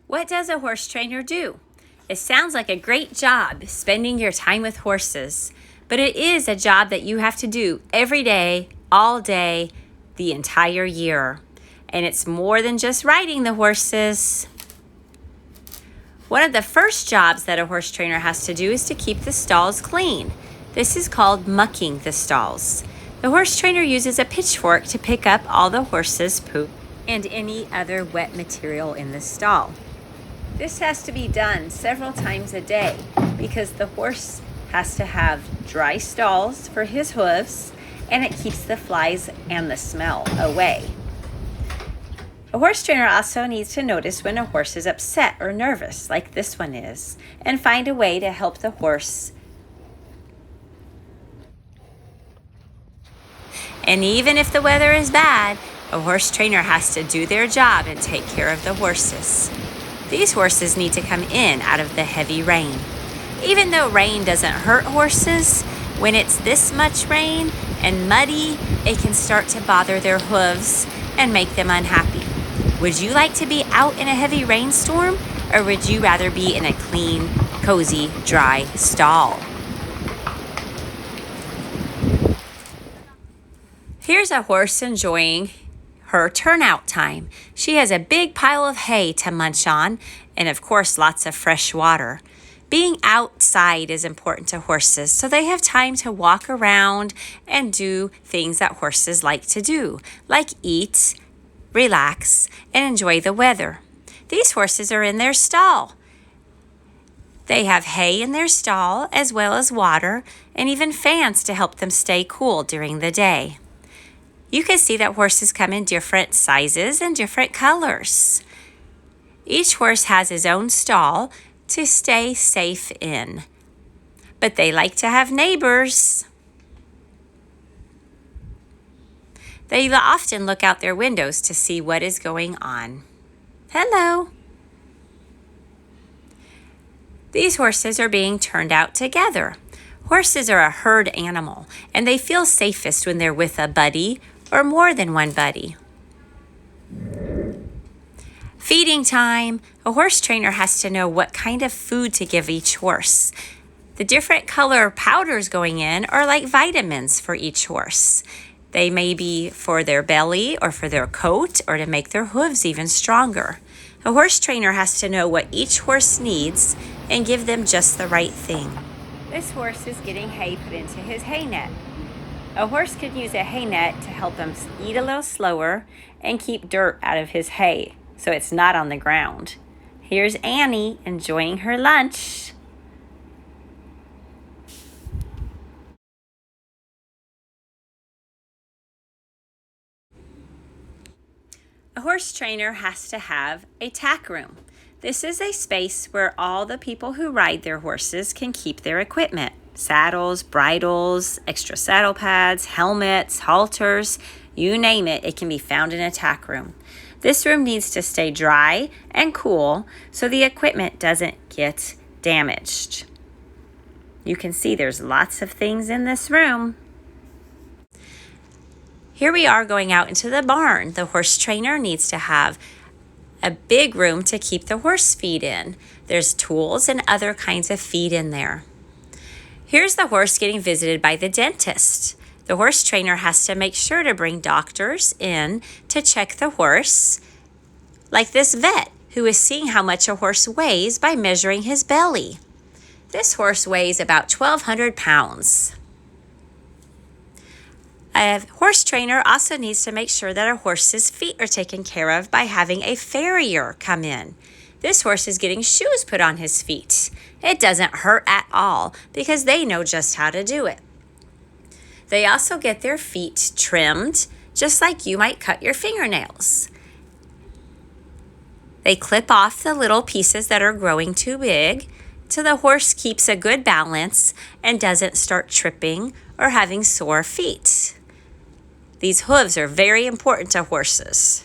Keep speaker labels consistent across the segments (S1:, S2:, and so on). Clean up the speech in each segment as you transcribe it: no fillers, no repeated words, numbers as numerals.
S1: What does a horse trainer do? It sounds like a great job spending your time with horses, but it is a job that you have to do every day, all day, the entire year. And it's more than just riding the horses. One of the first jobs that a horse trainer has to do is to keep the stalls clean. This is called mucking the stalls. The horse trainer uses a pitchfork to pick up all the horse's poop and any other wet material in the stall. This has to be done several times a day because the horse has to have dry stalls for his hooves, and it keeps the flies and the smell away. A horse trainer also needs to notice when a horse is upset or nervous, like this one is, and find a way to help the horse. And even if the weather is bad, a horse trainer has to do their job and take care of the horses. These horses need to come in out of the heavy rain. Even though rain doesn't hurt horses, when it's this much rain and muddy, it can start to bother their hooves and make them unhappy. Would you like to be out in a heavy rainstorm, or would you rather be in a clean, cozy, dry stall? Here's a horse enjoying her turnout time. She has a big pile of hay to munch on, and of course lots of fresh water. Being outside is important to horses, so they have time to walk around and do things that horses like to do, like eat, relax, and enjoy the weather. These horses are in their stall. They have hay in their stall, as well as water, and even fans to help them stay cool during the day. You can see that horses come in different sizes and different colors. Each horse has his own stall to stay safe in, but they like to have neighbors. They often look out their windows to see what is going on. Hello. These horses are being turned out together. Horses are a herd animal, and they feel safest when they're with a buddy or more than one buddy. Feeding time. A horse trainer has to know what kind of food to give each horse. The different color powders going in are like vitamins for each horse. They may be for their belly or for their coat or to make their hooves even stronger. A horse trainer has to know what each horse needs and give them just the right thing. This horse is getting hay put into his hay net. A horse could use a hay net to help him eat a little slower and keep dirt out of his hay so it's not on the ground. Here's Annie enjoying her lunch. A horse trainer has to have a tack room. This is a space where all the people who ride their horses can keep their equipment. Saddles, bridles, extra saddle pads, helmets, halters, you name it, it can be found in a tack room. This room needs to stay dry and cool so the equipment doesn't get damaged. You can see there's lots of things in this room. Here we are going out into the barn. The horse trainer needs to have a big room to keep the horse feed in. There's tools and other kinds of feed in there. Here's the horse getting visited by the dentist. The horse trainer has to make sure to bring doctors in to check the horse, like this vet who is seeing how much a horse weighs by measuring his belly. This horse weighs about 1,200 pounds. A horse trainer also needs to make sure that a horse's feet are taken care of by having a farrier come in. This horse is getting shoes put on his feet. It doesn't hurt at all because they know just how to do it. They also get their feet trimmed, just like you might cut your fingernails. They clip off the little pieces that are growing too big so the horse keeps a good balance and doesn't start tripping or having sore feet. These hooves are very important to horses.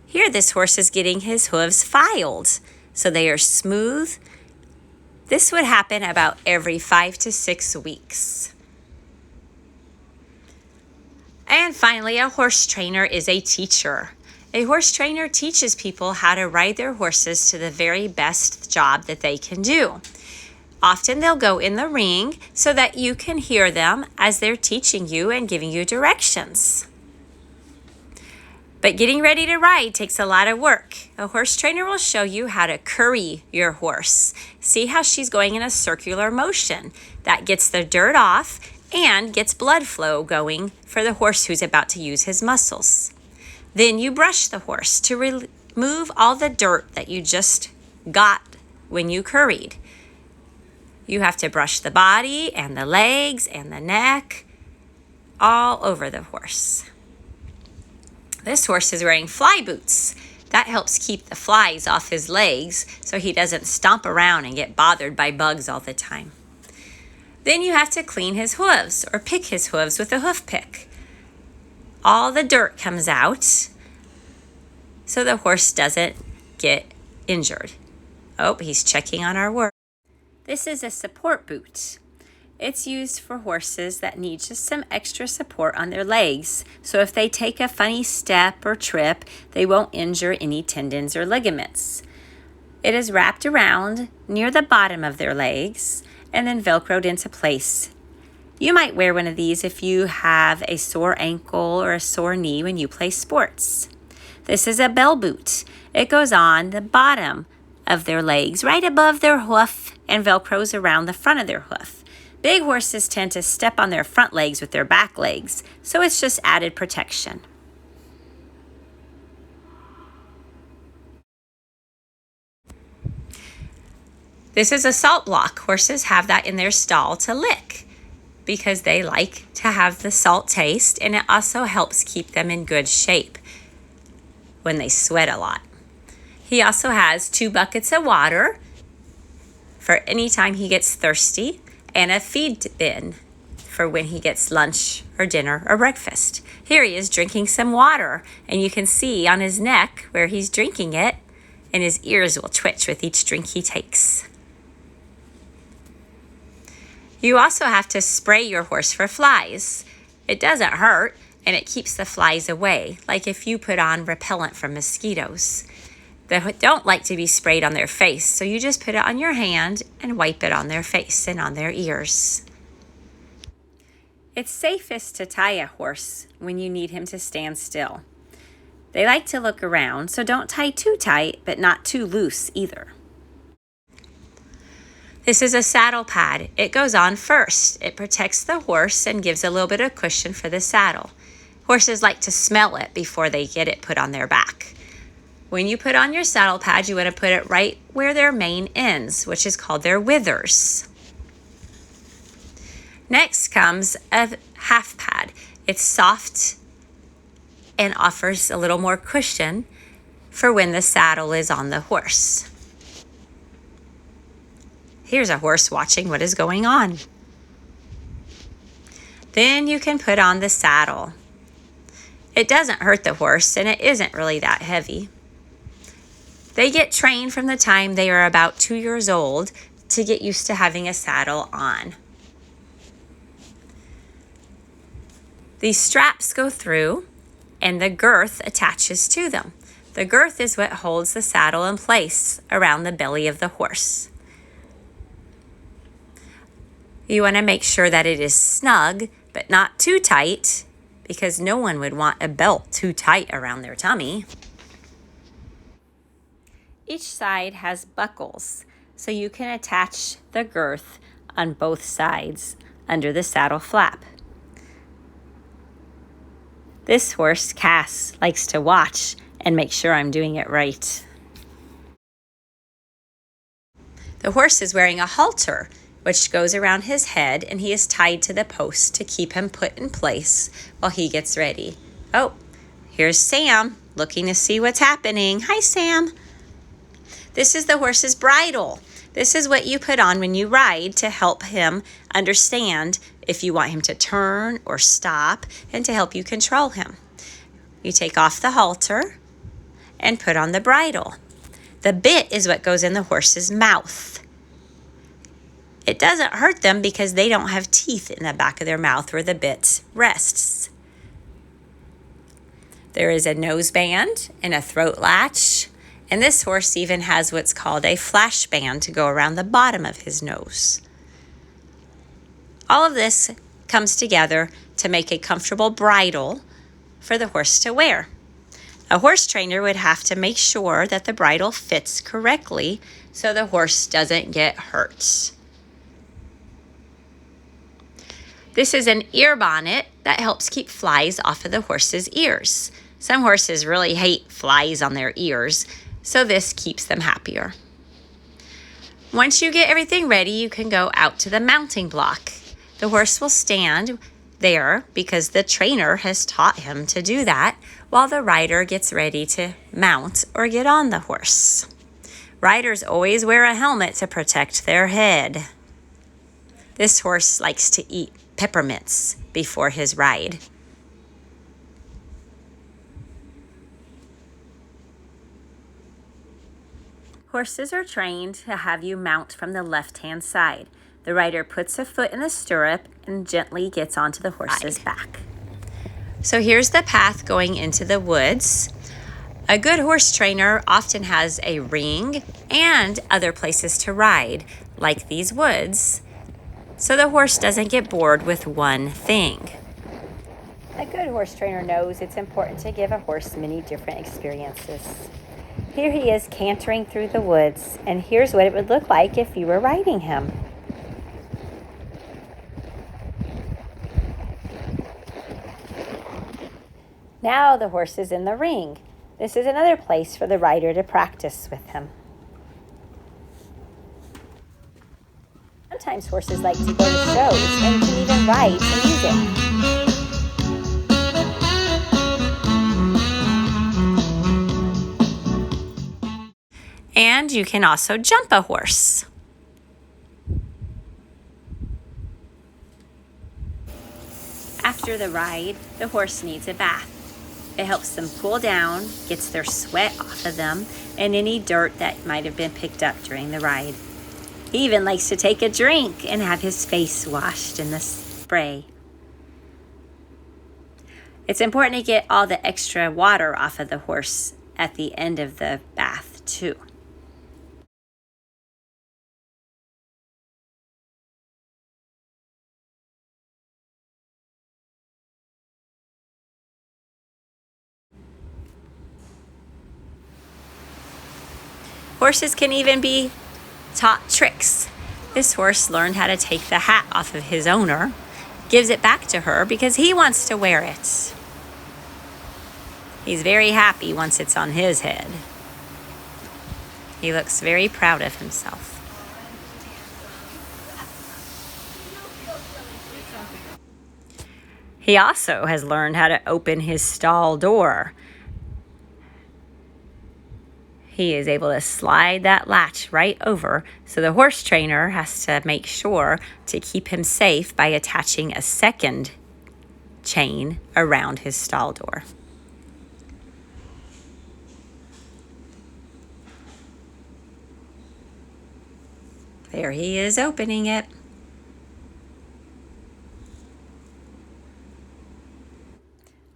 S1: Here this horse is getting his hooves filed so they are smooth. This would happen about every 5 to 6 weeks. And finally, a horse trainer is a teacher. A horse trainer teaches people how to ride their horses to the very best job that they can do. Often they'll go in the ring so that you can hear them as they're teaching you and giving you directions. But getting ready to ride takes a lot of work. A horse trainer will show you how to curry your horse. See how she's going in a circular motion. That gets the dirt off and gets blood flow going for the horse who's about to use his muscles. Then you brush the horse to remove all the dirt that you just got when you curried. You have to brush the body and the legs and the neck all over the horse. This horse is wearing fly boots. That helps keep the flies off his legs so he doesn't stomp around and get bothered by bugs all the time. Then you have to clean his hooves or pick his hooves with a hoof pick. All the dirt comes out so the horse doesn't get injured. Oh, he's checking on our work. This is a support boot. It's used for horses that need just some extra support on their legs, so if they take a funny step or trip, they won't injure any tendons or ligaments. It is wrapped around near the bottom of their legs and then velcroed into place. You might wear one of these if you have a sore ankle or a sore knee when you play sports. This is a bell boot. It goes on the bottom of their legs, right above their hoof, and velcros around the front of their hoof. Big horses tend to step on their front legs with their back legs, so it's just added protection. This is a salt block. Horses have that in their stall to lick because they like to have the salt taste, and it also helps keep them in good shape when they sweat a lot. He also has 2 buckets of water for any time he gets thirsty, and a feed bin for when he gets lunch or dinner or breakfast. Here he is drinking some water, and you can see on his neck where he's drinking it, and his ears will twitch with each drink he takes. You also have to spray your horse for flies. It doesn't hurt, and it keeps the flies away, like if you put on repellent from mosquitoes. They don't like to be sprayed on their face, so you just put it on your hand and wipe it on their face and on their ears. It's safest to tie a horse when you need him to stand still. They like to look around, so don't tie too tight, but not too loose either. This is a saddle pad. It goes on first. It protects the horse and gives a little bit of cushion for the saddle. Horses like to smell it before they get it put on their back. When you put on your saddle pad, you want to put it right where their mane ends, which is called their withers. Next comes a half pad. It's soft and offers a little more cushion for when the saddle is on the horse. Here's a horse watching what is going on. Then you can put on the saddle. It doesn't hurt the horse, and it isn't really that heavy. They get trained from the time they are about 2 years old to get used to having a saddle on. These straps go through and the girth attaches to them. The girth is what holds the saddle in place around the belly of the horse. You want to make sure that it is snug, but not too tight, because no one would want a belt too tight around their tummy. Each side has buckles, so you can attach the girth on both sides under the saddle flap. This horse, Cass, likes to watch and make sure I'm doing it right. The horse is wearing a halter, which goes around his head, and he is tied to the post to keep him put in place while he gets ready. Oh, here's Sam looking to see what's happening. Hi, Sam. This is the horse's bridle. This is what you put on when you ride to help him understand if you want him to turn or stop, and to help you control him. You take off the halter and put on the bridle. The bit is what goes in the horse's mouth. It doesn't hurt them because they don't have teeth in the back of their mouth where the bit rests. There is a nose band and a throat latch, and this horse even has what's called a flash band to go around the bottom of his nose. All of this comes together to make a comfortable bridle for the horse to wear. A horse trainer would have to make sure that the bridle fits correctly so the horse doesn't get hurt. This is an ear bonnet that helps keep flies off of the horse's ears. Some horses really hate flies on their ears, so this keeps them happier. Once you get everything ready, you can go out to the mounting block. The horse will stand there because the trainer has taught him to do that while the rider gets ready to mount or get on the horse. Riders always wear a helmet to protect their head. This horse likes to eat peppermints before his ride. Horses are trained to have you mount from the left-hand side. The rider puts a foot in the stirrup and gently gets onto the horse's back. So here's the path going into the woods. A good horse trainer often has a ring and other places to ride, like these woods, so the horse doesn't get bored with one thing. A good horse trainer knows it's important to give a horse many different experiences. Here he is cantering through the woods, and here's what it would look like if you were riding him. Now the horse is in the ring. This is another place for the rider to practice with him. Sometimes horses like to go to shows and can even ride to music. And you can also jump a horse. After the ride, the horse needs a bath. It helps them cool down, gets their sweat off of them, and any dirt that might have been picked up during the ride. He even likes to take a drink and have his face washed in the spray. It's important to get all the extra water off of the horse at the end of the bath, too. Horses can even be taught tricks. This horse learned how to take the hat off of his owner, gives it back to her because he wants to wear it. He's very happy once it's on his head. He looks very proud of himself. He also has learned how to open his stall door. He is able to slide that latch right over, so the horse trainer has to make sure to keep him safe by attaching a second chain around his stall door. There he is opening it.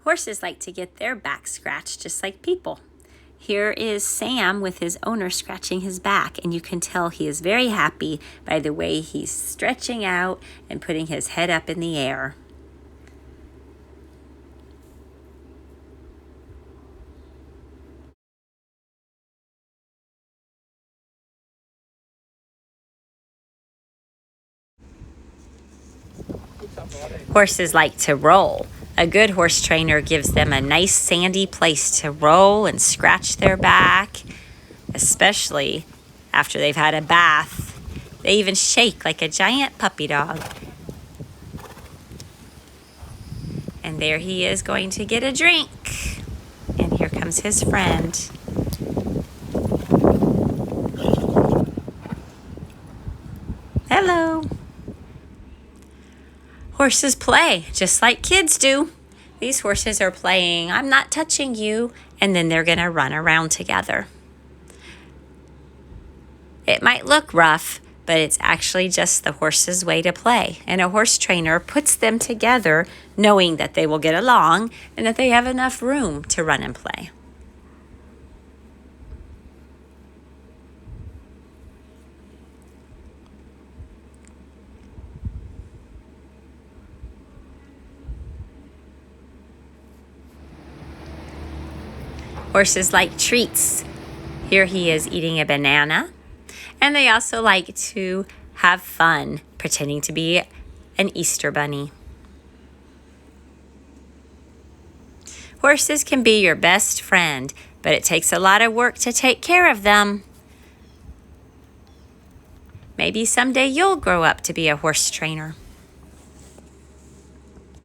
S1: Horses like to get their back scratched just like people. Here is Sam with his owner scratching his back, and you can tell he is very happy by the way he's stretching out and putting his head up in the air. Horses like to roll. A good horse trainer gives them a nice sandy place to roll and scratch their back, especially after they've had a bath. They even shake like a giant puppy dog. And there he is going to get a drink. And here comes his friend. Hello. Horses play just like kids do. These horses are playing, I'm not touching you, and then they're gonna run around together. It might look rough, but it's actually just the horse's way to play. And a horse trainer puts them together knowing that they will get along and that they have enough room to run and play. Horses like treats. Here he is eating a banana. And they also like to have fun, pretending to be an Easter bunny. Horses can be your best friend, but it takes a lot of work to take care of them. Maybe someday you'll grow up to be a horse trainer.